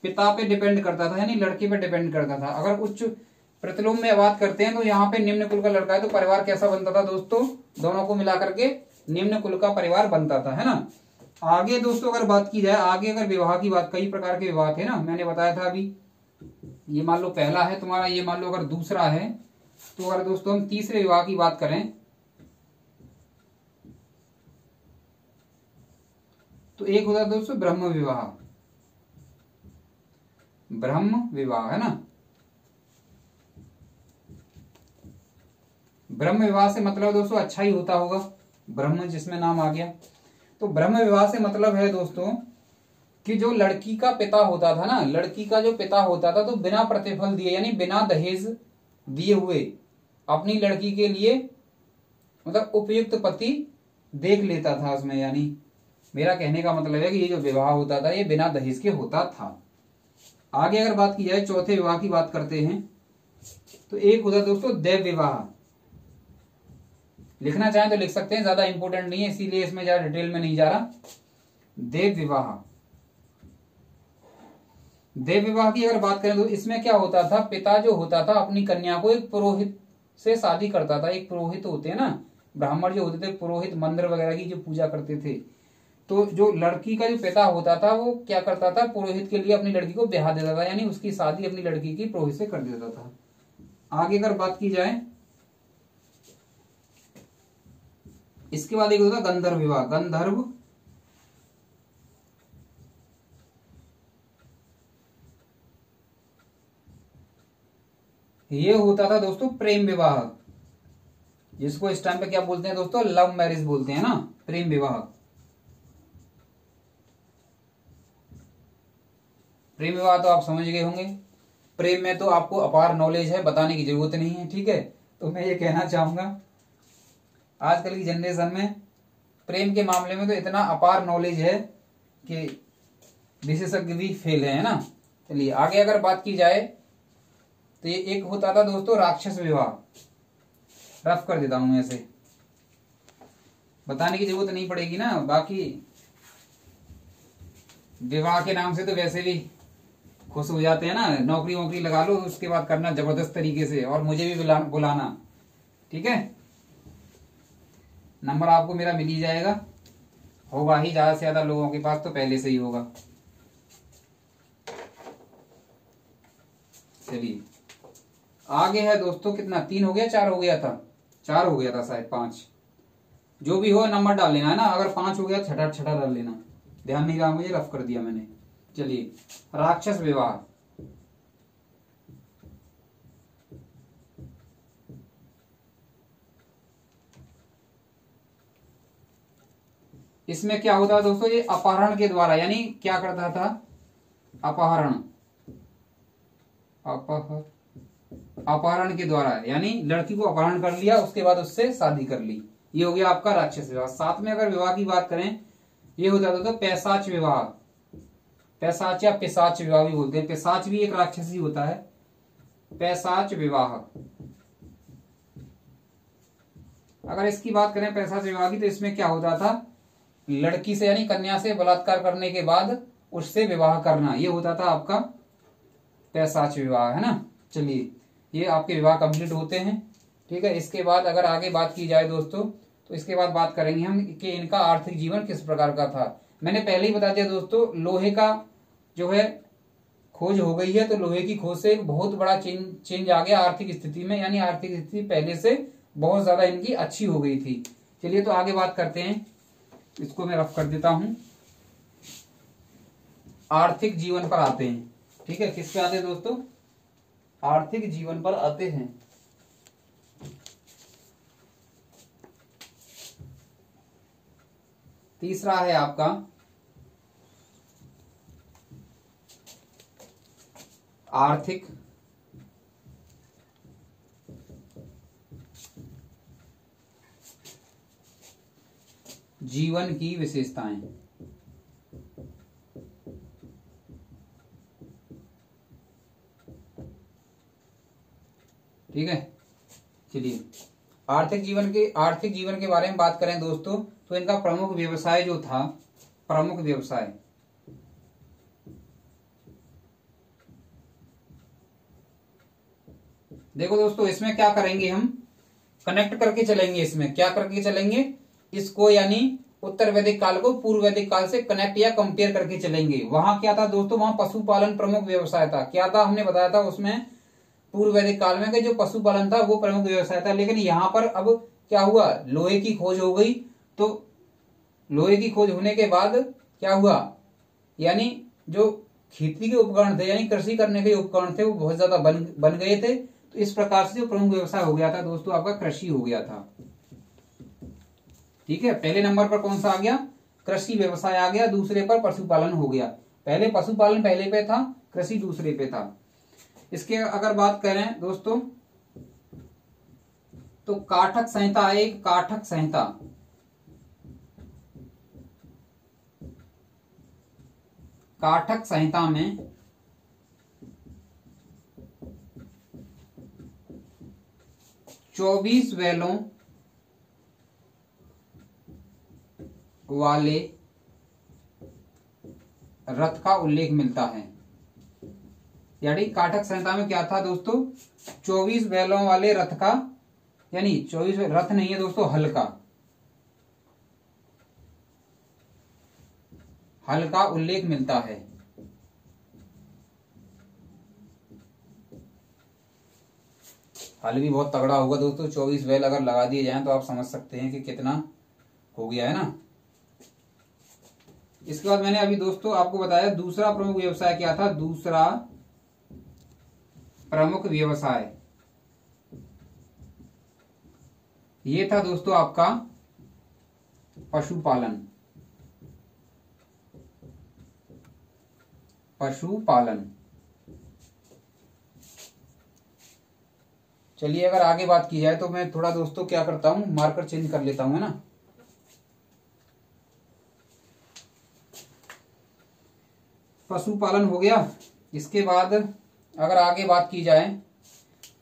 पिता पे डिपेंड करता था, यानी लड़के पे डिपेंड करता था। अगर उच्च प्रतिलोम में बात करते हैं तो यहाँ पे निम्न कुल का लड़का है तो परिवार कैसा बनता था दोस्तों, दोनों को मिला करके निम्न कुल का परिवार बनता था, है ना। आगे दोस्तों अगर बात की जाए, आगे अगर विवाह की बात, कई प्रकार के विवाह थे ना, मैंने बताया था अभी। ये मान लो पहला है तुम्हारा, ये मान लो अगर दूसरा है, तो अगर दोस्तों हम तीसरे विवाह की बात करें तो एक होता है दोस्तों ब्रह्म विवाह। ब्रह्म विवाह, है ना। ब्रह्म विवाह से मतलब दोस्तों अच्छा ही होता होगा, ब्रह्म जिसमें नाम आ गया। तो ब्रह्म विवाह से मतलब है दोस्तों कि जो लड़की का पिता होता था ना, लड़की का जो पिता होता था, तो बिना प्रतिफल दिए यानी बिना दहेज दिए हुए अपनी लड़की के लिए मतलब उपयुक्त पति देख लेता था उसमें। यानी मेरा कहने का मतलब है कि ये जो विवाह होता था ये बिना दहेज के होता था। आगे अगर बात की जाए चौथे विवाह की बात करते हैं तो एक होता दोस्तों देव विवाह। लिखना चाहें तो लिख सकते हैं, ज्यादा इंपॉर्टेंट नहीं है इसीलिए इसमें ज्यादा डिटेल में नहीं जा रहा। देव विवाह, देव विवाह की अगर बात करें तो इसमें क्या होता था, पिता जो होता था अपनी कन्या को एक पुरोहित से शादी करता था। एक पुरोहित होते हैं ना, ब्राह्मण जो होते थे, पुरोहित, मंदिर वगैरह की जो पूजा करते थे, तो जो लड़की का जो पिता होता था वो क्या करता था, पुरोहित के लिए अपनी लड़की को ब्याह देता था, यानी उसकी शादी अपनी लड़की की पुरोहित से कर देता था। आगे अगर बात की जाए, इसके बाद एक होता गंधर्व विवाह। गंधर्व ये होता था दोस्तों प्रेम विवाह, जिसको इस टाइम पे क्या बोलते हैं दोस्तों, लव मैरिज बोलते हैं ना, प्रेम विवाह। प्रेम विवाह तो आप समझ गए होंगे। प्रेम में तो आपको अपार नॉलेज है, बताने की जरूरत नहीं है, ठीक है। तो मैं ये कहना चाहूंगा आजकल की जनरेशन में प्रेम के मामले में तो इतना अपार नॉलेज है कि विशेषज्ञ भी फेल है ना। चलिए आगे अगर बात की जाए तो ये एक होता था दोस्तों राक्षस विवाह। रफ कर देता हूं ऐसे, बताने की जरूरत नहीं पड़ेगी ना, बाकी विवाह के नाम से तो वैसे भी खुश हो जाते हैं ना, नौकरी वोकरी लगा लो, उसके बाद करना जबरदस्त तरीके से, और मुझे भी बुलाना, ठीक है। नंबर आपको मेरा मिल ही जाएगा, होगा ही ज्यादा से ज्यादा लोगों के पास तो पहले से ही होगा। चलिए आगे है दोस्तों, कितना 3 हो गया, 4 हो गया था, 4 हो गया था शायद, 5, जो भी हो नंबर डाल लेना है ना, अगर 5 हो गया छठा छठा डाल लेना, ध्यान नहीं रहा मुझे, रफ कर दिया मैंने। चलिए राक्षस विवाह, इसमें क्या होता है दोस्तों, ये अपहरण के द्वारा, यानी क्या करता था, अपहरण, अपहरण के द्वारा, यानी लड़की को अपहरण कर लिया, उसके बाद उससे शादी कर ली, ये हो गया आपका राक्षस विवाह। साथ में अगर विवाह की बात करें, ये होता था तो पैशाच विवाह, पैशाच या पिशाच विवाह भी बोलते हैं, पिशाच भी एक राक्षस ही होता है। पैशाच विवाह, अगर इसकी बात करें पैशाच विवाह की, तो इसमें क्या होता था, लड़की से यानी कन्या से बलात्कार करने के बाद उससे विवाह करना, ये होता था आपका पैशाच विवाह, है ना। चलिए ये आपके विवाह कंप्लीट होते हैं, ठीक है। इसके बाद अगर आगे बात की जाए दोस्तों, तो इसके बाद बात करेंगे हम कि इनका आर्थिक जीवन किस प्रकार का था। मैंने पहले ही बता दिया दोस्तों, लोहे का जो है खोज हो गई है, तो लोहे की खोज से एक बहुत बड़ा चेंज आ गया आर्थिक स्थिति में, यानी आर्थिक स्थिति पहले से बहुत ज्यादा इनकी अच्छी हो गई थी। चलिए तो आगे बात करते हैं, इसको मैं रफ कर देता हूं। आर्थिक जीवन पर आते हैं, ठीक है। किस पे आते हैं दोस्तों, आर्थिक जीवन पर आते हैं। तीसरा है आपका आर्थिक जीवन की विशेषताएं, ठीक है। चलिए आर्थिक जीवन के बारे में बात करें दोस्तों, तो इनका प्रमुख व्यवसाय जो था, प्रमुख व्यवसाय, देखो दोस्तों इसमें क्या करेंगे, हम कनेक्ट करके चलेंगे, इसमें क्या करके चलेंगे, इसको यानी उत्तर वैदिक काल को पूर्व वैदिक काल से कनेक्ट या कंपेयर करके चलेंगे। वहां क्या था दोस्तों, वहां पशुपालन प्रमुख व्यवसाय था। क्या था, हमने बताया था उसमें पूर्व वैदिक काल में कि जो पशुपालन था वो प्रमुख व्यवसाय था। लेकिन यहाँ पर अब क्या हुआ, लोहे की खोज हो गई, तो लोहे की खोज होने के बाद क्या हुआ, यानी जो खेती के उपकरण थे, यानी कृषि करने के उपकरण थे, वो बहुत ज्यादा बन गए थे। तो इस प्रकार से जो प्रमुख व्यवसाय हो गया था दोस्तों, आपका कृषि हो गया था, ठीक है। पहले नंबर पर कौन सा आ गया, कृषि व्यवसाय आ गया, दूसरे पर पशुपालन हो गया। पहले पशुपालन पहले पे था, कृषि दूसरे पे था। इसके अगर बात करें दोस्तों, तो काठक संहिता, एक काठक संहिता, काठक संहिता में चौबीस बैलों वाले रथ का उल्लेख मिलता है। यानी काठक संहिता में क्या था दोस्तों, 24 बैलों वाले रथ का यानी 24 रथ नहीं है दोस्तों, हल का उल्लेख मिलता है। हल भी बहुत तगड़ा होगा दोस्तों, 24 बैल अगर लगा दिए जाएं तो आप समझ सकते हैं कि कितना हो गया है ना। इसके बाद मैंने अभी दोस्तों आपको बताया दूसरा प्रमुख व्यवसाय क्या था। दूसरा प्रमुख व्यवसाय ये था दोस्तों आपका पशुपालन। चलिए अगर आगे बात की जाए तो मैं थोड़ा दोस्तों क्या करता हूं, मार्कर चेंज कर लेता हूं, है ना। पशुपालन हो गया। इसके बाद अगर आगे बात की जाए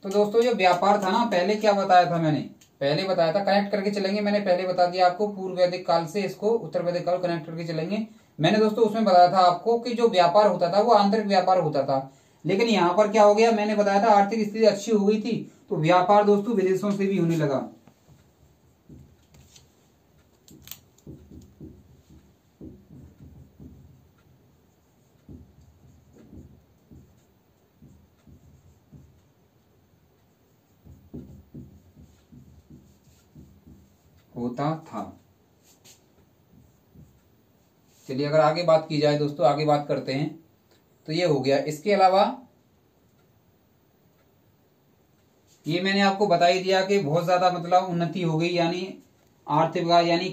तो दोस्तों जो व्यापार था ना, पहले क्या बताया था मैंने, पहले बताया था, कनेक्ट करके चलेंगे, मैंने पहले बता दिया आपको पूर्व वैदिक काल से इसको उत्तर वैदिक काल कनेक्ट करके चलेंगे। मैंने दोस्तों उसमें बताया था आपको कि जो व्यापार होता था वो आंतरिक व्यापार होता था, लेकिन यहाँ पर क्या हो गया, मैंने बताया था आर्थिक स्थिति अच्छी हो गई थी तो व्यापार दोस्तों विदेशों से भी होने लगा। होता था। चलिए अगर आगे बात की जाए दोस्तों, आगे बात करते हैं तो ये हो गया। इसके अलावा ये मैंने आपको बता ही दिया कि बहुत ज्यादा मतलब उन्नति हो गई, यानी आर्थिक विकास, यानी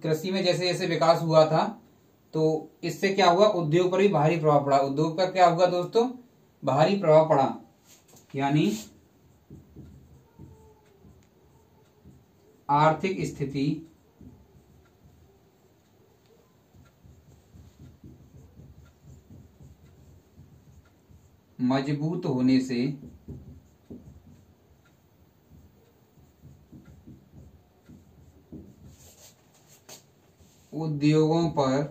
कृषि में जैसे जैसे विकास हुआ था तो इससे क्या हुआ, उद्योग पर भी भारी प्रभाव पड़ा। उद्योग पर क्या हुआ दोस्तों, भारी प्रभाव पड़ा, यानी आर्थिक स्थिति मजबूत होने से उद्योगों पर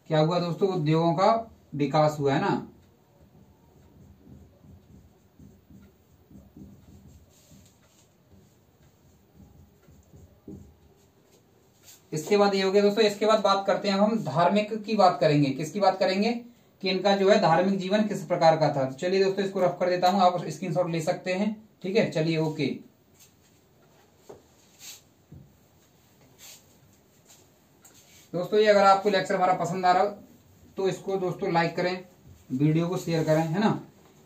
क्या हुआ दोस्तों, उद्योगों का विकास हुआ, है ना। इसके बाद ये हो गया दोस्तों। इसके बाद बात करते हैं हम धार्मिक की बात करेंगे। किसकी बात करेंगे कि इनका जो है धार्मिक जीवन किस प्रकार का था। तो चलिए दोस्तों इसको रफ कर देता हूं, आप स्क्रीनशॉट ले सकते हैं, ठीक है। चलिए ओके। दोस्तों ये अगर आपको लेक्चर हमारा पसंद आ रहा हो तो इसको दोस्तों लाइक करें, वीडियो को शेयर करें, है ना।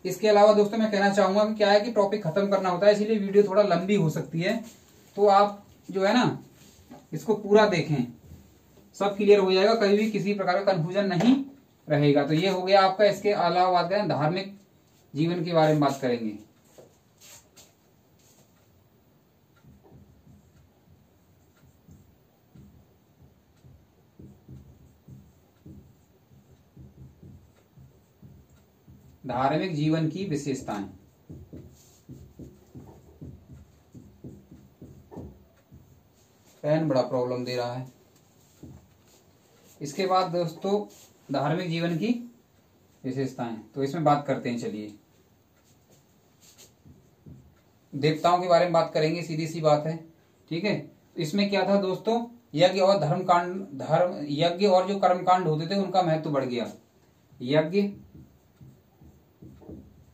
इसके अलावा दोस्तों मैं कहना चाहूंगा कि क्या है कि टॉपिक खत्म करना होता है, इसीलिए वीडियो थोड़ा लंबी हो सकती है, तो आप जो है ना इसको पूरा देखें, सब क्लियर हो जाएगा, कभी भी किसी प्रकार का कंफ्यूजन नहीं रहेगा। तो ये हो गया आपका। इसके अलावा बात करें धार्मिक जीवन के बारे में बात करेंगे। धार्मिक जीवन की विशेषताएं। पेन बड़ा प्रॉब्लम दे रहा है। इसके बाद दोस्तों धार्मिक जीवन की विशेषताएं, तो इसमें बात करते हैं। चलिए देवताओं के बारे में बात करेंगे, सीधी सी बात है, ठीक है। इसमें क्या था दोस्तों, यज्ञ और यज्ञ और जो कर्मकांड होते थे उनका महत्व बढ़ गया। यज्ञ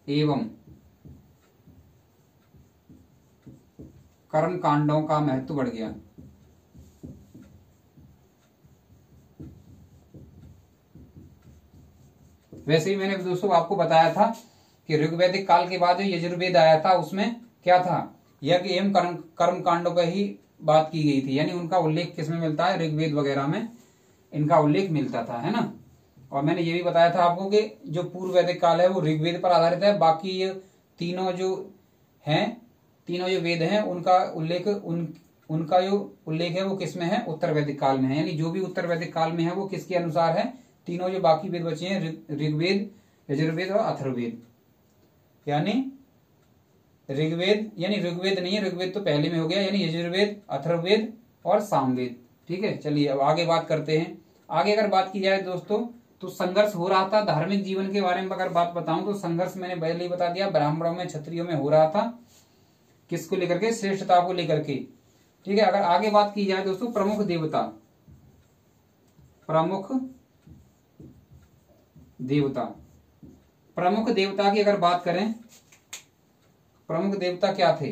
एवं कर्म कांडों का महत्व बढ़ गया। वैसे ही मैंने दोस्तों आपको बताया था कि ऋग्वैदिक काल के बाद जो यजुर्वेद आया था उसमें क्या था, यज्ञ एवं कर्म कांडों पर ही बात की गई थी, यानी उनका उल्लेख किसमें मिलता है, ऋग्वेद वगैरह में इनका उल्लेख मिलता था, है ना। और मैंने ये भी बताया था आपको कि जो पूर्व वैदिक काल है वो ऋग्वेद पर आधारित है, बाकी ये तीनों जो वेद हैं उनका उल्लेख उनका जो उल्लेख है वो किसमें है, उत्तर वैदिक काल में है। यानी जो भी उत्तर वैदिक काल में है वो किसके अनुसार है, तीनों जो बाकी वेद बचे हैं, ऋग्वेद, यजुर्वेद और अथर्ववेद। यानी ऋग्वेद, यानी ऋग्वेद नहीं है, ऋग्वेद तो पहले में हो गया, यानी यजुर्वेद, अथर्ववेद और सामवेद, ठीक है। चलिए अब आगे बात करते हैं। आगे अगर बात की जाए दोस्तों तो संघर्ष हो रहा था धार्मिक जीवन के बारे में अगर बात बताऊं तो संघर्ष मैंने पहले ही बता दिया, ब्राह्मणों में, क्षत्रियों में हो रहा था। किसको लेकर के? श्रेष्ठता को लेकर के। ठीक है। अगर आगे बात की जाए दोस्तों प्रमुख देवता, प्रमुख देवता, प्रमुख देवता की अगर बात करें, प्रमुख देवता क्या थे?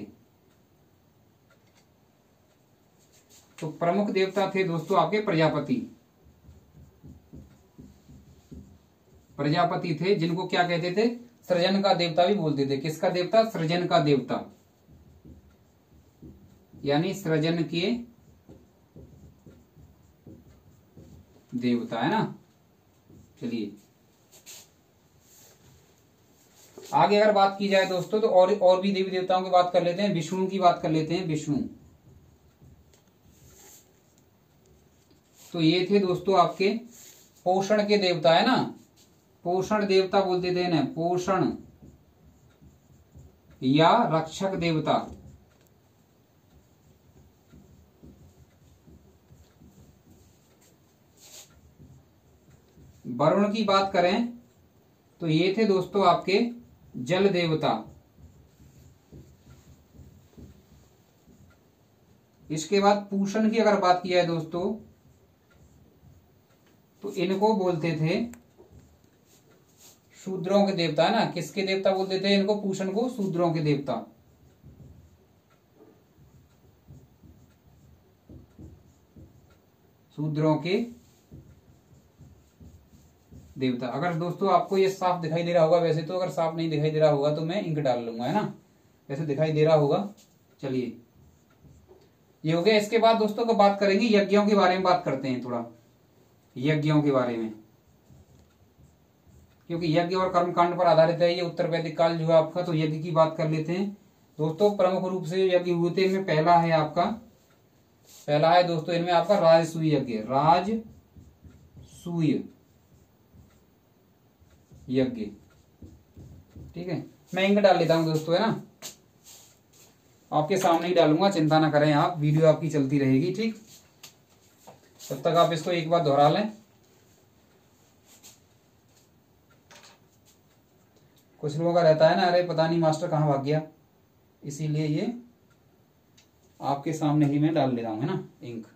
तो प्रमुख देवता थे दोस्तों आपके प्रजापति। प्रजापति थे, जिनको क्या कहते थे? सृजन का देवता भी बोलते थे। किसका देवता? सृजन का देवता, यानी सृजन के देवता, है ना। चलिए आगे अगर बात की जाए दोस्तों तो और भी देवी देवताओं की बात कर लेते हैं। विष्णु की बात कर लेते हैं। विष्णु, तो ये थे दोस्तों आपके पोषण के देवता, है ना। पोषण देवता बोलते थे ना, पोषण या रक्षक देवता। वरुण की बात करें तो ये थे दोस्तों आपके जल देवता। इसके बाद पूषण की अगर बात की जाए दोस्तों तो इनको बोलते थे शूद्रों के देवता, है ना। किसके देवता बोलते थे इनको? पूषण को शूद्रों के देवता। शूद्रों के देवता। अगर दोस्तों आपको ये साफ दिखाई दे रहा होगा, वैसे तो अगर साफ नहीं दिखाई दे रहा होगा तो मैं इंक डाल लूंगा, है ना। वैसे दिखाई दे रहा होगा। चलिए ये हो गया। इसके बाद दोस्तों को बात करेंगे यज्ञों के बारे में, बात करते हैं थोड़ा यज्ञों के बारे में, क्योंकि यज्ञ और कर्मकांड पर आधारित है ये उत्तर वैदिक काल जो है आपका। तो यज्ञ की बात कर लेते हैं दोस्तों। प्रमुख रूप से यज्ञ हुए थे इनमें पहला है दोस्तों इनमें आपका राजसूय यज्ञ, राजसूय यज्ञ। ठीक है, मैं इंक डाल लेता हूं दोस्तों, है ना। आपके सामने ही डालूंगा, चिंता ना करें आप, वीडियो आपकी चलती रहेगी। ठीक, तब तक आप इसको एक बार दोहरा लें। कुछ लोगों का रहता है ना, अरे पता नहीं मास्टर कहाँ भाग गया, इसीलिए ये आपके सामने ही मैं डाल ले रहा हूं, है ना, इंक।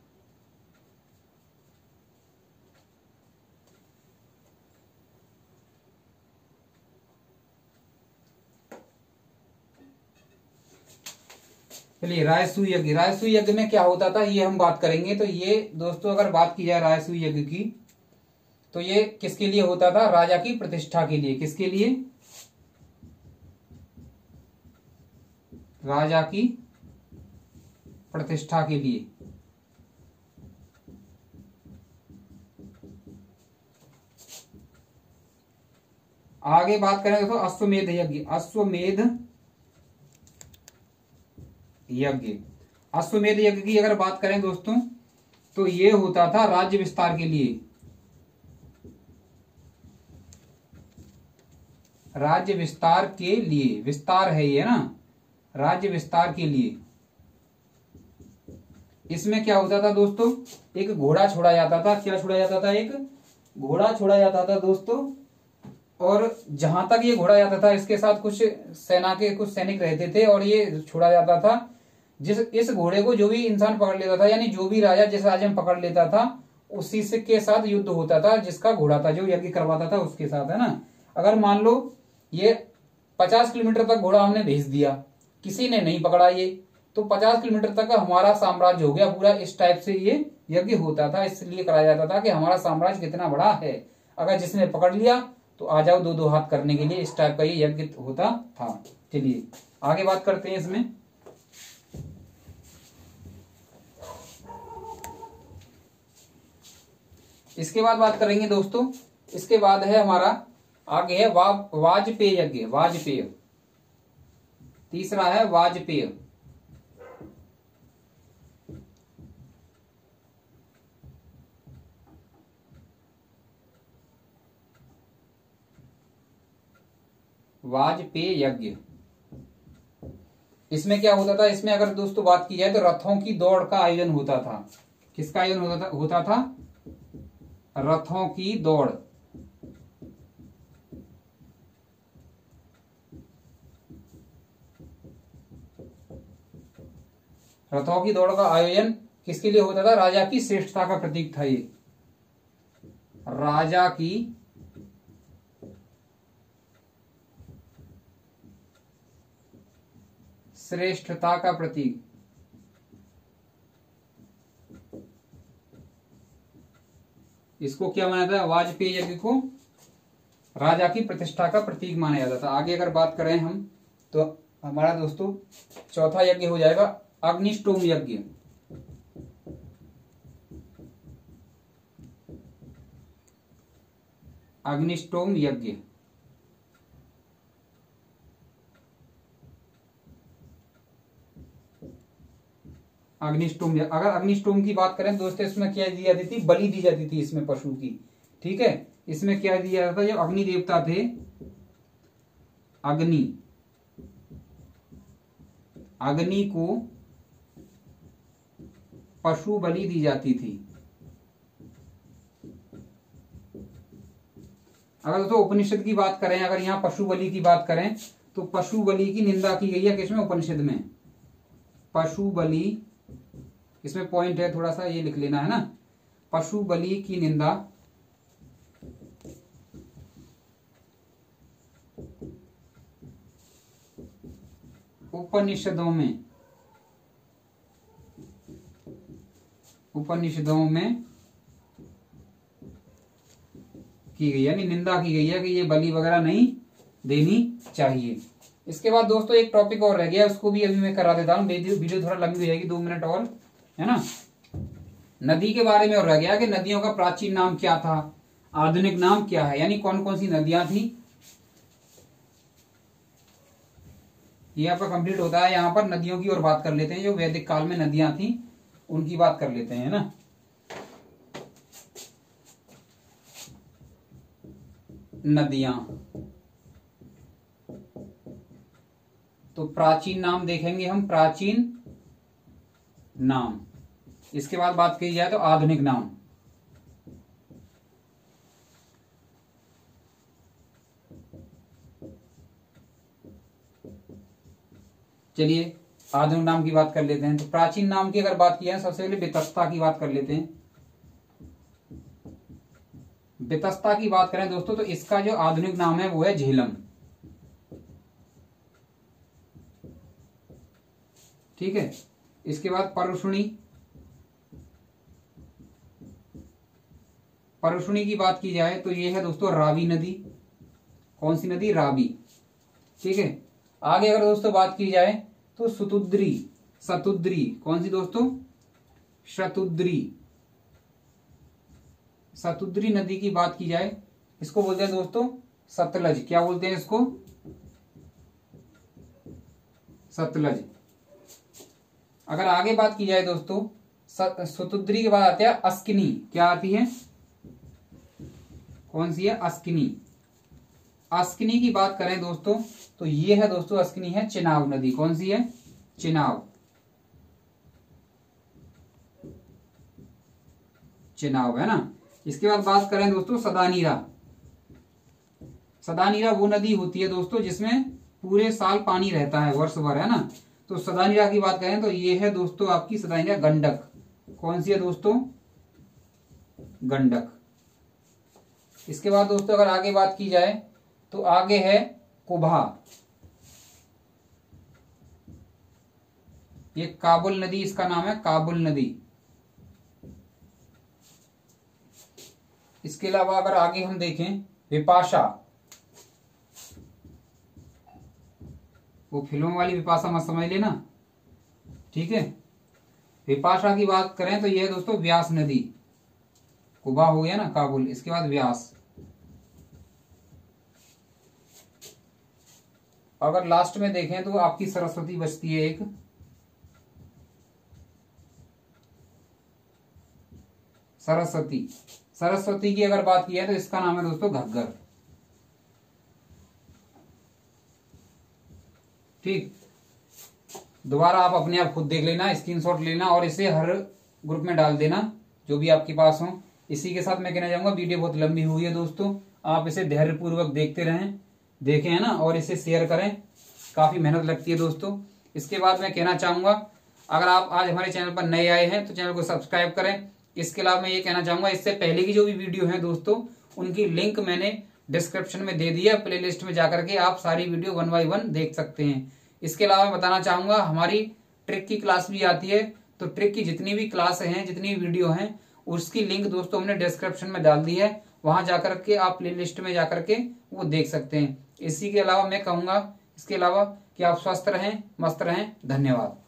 चलिए राजसूय यज्ञ। राजसूय यज्ञ में क्या होता था ये हम बात करेंगे। तो ये दोस्तों अगर बात की जाए राजसूय यज्ञ की तो ये किसके लिए होता था? राजा की प्रतिष्ठा के लिए। किसके लिए? राजा की प्रतिष्ठा के लिए। आगे बात करें दोस्तों अश्वमेध यज्ञ। अश्वमेध यज्ञ, अश्वमेध यज्ञ की अगर बात करें दोस्तों तो ये होता था राज्य विस्तार के लिए। राज्य विस्तार के लिए, विस्तार है ये ना, राज्य विस्तार के लिए। इसमें क्या होता था दोस्तों? एक घोड़ा छोड़ा जाता था। क्या छोड़ा जाता था? एक घोड़ा छोड़ा जाता था दोस्तों। और जहां तक ये घोड़ा जाता था इसके साथ कुछ सेना के कुछ सैनिक रहते थे और ये छोड़ा जाता था। इस घोड़े को जो भी इंसान पकड़ लेता था, यानी जो भी राजा जिस राज्य में पकड़ लेता था उसी से के साथ युद्ध होता था, जिसका घोड़ा था, जो यज्ञ करवाता था उसके साथ, है ना। अगर मान लो ये 50 किलोमीटर तक घोड़ा हमने भेज दिया, किसी ने नहीं पकड़ा ये, तो 50 किलोमीटर तक हमारा साम्राज्य हो गया पूरा। इस टाइप से ये यज्ञ होता था, इसलिए कराया जाता था कि हमारा साम्राज्य कितना बड़ा है। अगर जिसने पकड़ लिया तो आ जाओ दो दो हाथ करने के लिए, इस टाइप का ये यज्ञ होता था। चलिए आगे बात करते हैं इसमें। इसके बाद बात करेंगे दोस्तों, इसके बाद है हमारा आगे है वाजपेय यज्ञ। वाजपेय तीसरा है वाजपेय। वाजपेय यज्ञ, इसमें क्या होता था? इसमें अगर दोस्तों बात की जाए तो रथों की दौड़ का आयोजन होता था। किसका आयोजन होता था? रथों की दौड़। रथों की दौड़ का आयोजन किसके लिए होता था? राजा की श्रेष्ठता का प्रतीक था ये, राजा की श्रेष्ठता का प्रतीक। इसको क्या माना जाता है? वाजपेयी यज्ञ को राजा की प्रतिष्ठा का प्रतीक माना जाता था। आगे अगर बात करें हम तो हमारा दोस्तों चौथा यज्ञ हो जाएगा अग्निष्टोम यज्ञ। अग्निष्टोम यज्ञ अग्निष्टोम, अगर अग्निष्टोम की बात करें दोस्तों, इसमें क्या दी जाती थी? बलि दी जाती थी इसमें पशु की। ठीक है, इसमें क्या दिया जाता था? जो अग्नि देवता थे, अग्नि को पशु बलि दी जाती थी। अगर दोस्तों उपनिषद की बात करें, अगर यहाँ पशु बलि की बात करें तो पशु बलि की निंदा की गई है किसमें? उपनिषद में। पशु बलि, इसमें पॉइंट है थोड़ा सा, ये लिख लेना है ना। पशु बलि की निंदा उपनिषदों में की गई, यानी निंदा की गई है कि ये बलि वगैरह नहीं देनी चाहिए। इसके बाद दोस्तों एक टॉपिक और रह गया, उसको भी अभी मैं करा देता हूँ, वीडियो थोड़ा लंबी हो जाएगी, 2 मिनट और, है ना। नदी के बारे में और रह गया कि नदियों का प्राचीन नाम क्या था, आधुनिक नाम क्या है, यानी कौन कौन सी नदियां थी। ये आपका कंप्लीट होता है। यहाँ पर नदियों की और बात कर लेते हैं, जो वैदिक काल में नदियां थी उनकी बात कर लेते हैं ना। नदियां, तो प्राचीन नाम देखेंगे हम, प्राचीन नाम। इसके बाद बात की जाए तो आधुनिक नाम। चलिए आधुनिक नाम की बात कर लेते हैं। तो प्राचीन नाम की अगर बात की जाए, सबसे पहले वितस्ता की बात कर लेते हैं। वितस्ता की बात करें दोस्तों तो इसका जो आधुनिक नाम है वो है झेलम। ठीक है, इसके बाद परुष्णी। परुष्णी की बात की जाए तो ये है दोस्तों रावी नदी। कौन सी नदी? रावी। ठीक है, आगे अगर दोस्तों बात की जाए तो सतुद्री। सतुद्री कौन सी दोस्तों? शतुद्री। सतुद्री नदी की बात की जाए, इसको बोलते हैं दोस्तों सतलज। क्या बोलते हैं इसको? सतलज। अगर आगे बात की जाए दोस्तों, सतुद्री के बाद आते हैं अस्किनी। क्या आती है? कौन सी है? अस्किनी। अस्किनी की बात करें दोस्तों तो ये है दोस्तों, अस्किनी है चिनाब नदी। कौन सी है? चिनाब। चिनाब है ना। इसके बाद बात करें दोस्तों सदानीरा। सदानीरा वो नदी होती है दोस्तों जिसमें पूरे साल पानी रहता है, वर्ष भर, है ना। तो सदानीरा की बात करें तो ये है दोस्तों आपकी सदानीरा गंडक। कौन सी है दोस्तों? गंडक। इसके बाद दोस्तों अगर आगे बात की जाए तो आगे है कुभा। ये काबुल नदी, इसका नाम है काबुल नदी। इसके अलावा अगर आगे हम देखें विपाशा, वो फिल्मों वाली विपाशा मत समझ लेना। ठीक है, विपाशा की बात करें तो ये है दोस्तों व्यास नदी। कुबा हो गया ना काबुल, इसके बाद व्यास। अगर लास्ट में देखें तो आपकी सरस्वती बचती है एक। सरस्वती। सरस्वती की अगर बात की है तो इसका नाम है दोस्तों घग्गर। ठीक, दोबारा आप अपने आप खुद देख लेना, स्क्रीनशॉट लेना और इसे हर ग्रुप में डाल देना जो भी आपके पास हो। इसी के साथ मैं कहना चाहूंगा, वीडियो बहुत लंबी हुई है दोस्तों, आप इसे धैर्यपूर्वक देखते रहें, देखें, है ना, और इसे शेयर करें। काफी मेहनत लगती है दोस्तों। इसके बाद मैं कहना चाहूंगा अगर आप आज हमारे चैनल पर नए आए हैं तो चैनल को सब्सक्राइब करें। इसके अलावा मैं ये कहना चाहूंगा, इससे पहले की जो भी वीडियो है दोस्तों, उनकी लिंक मैंने डिस्क्रिप्शन में दे दिया, प्लेलिस्ट में जाकर के आप सारी वीडियो 1 बाय 1 देख सकते हैं। इसके अलावा मैं बताना चाहूंगा, हमारी ट्रिक की क्लास भी आती है, तो ट्रिक की जितनी भी क्लास हैं, जितनी भी वीडियो हैं, उसकी लिंक दोस्तों हमने डिस्क्रिप्शन में डाल दी है, वहां जाकर के आप प्ले लिस्ट में जाकर के वो देख सकते हैं। इसी के अलावा मैं कहूंगा, इसके अलावा कि आप स्वस्थ रहें, मस्त रहें। धन्यवाद।